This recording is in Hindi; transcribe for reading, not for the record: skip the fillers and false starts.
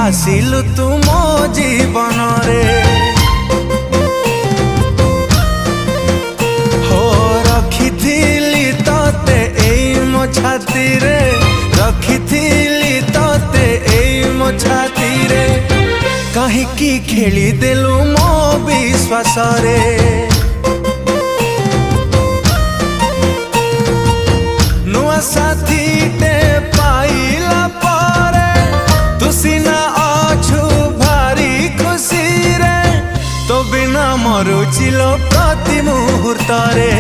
आसिलु तू मो जीवन रे हो रखिथिली तते एई मो छाती रे रखिथिली तते एई मो छाती रे काहेकि खेली देलु मो विश्वास रे नुआ साथी टे पाइला पारे तू सिना आछु भारी खुशी रे तो बिना मरुचिलो प्रति मुहूर्त रे।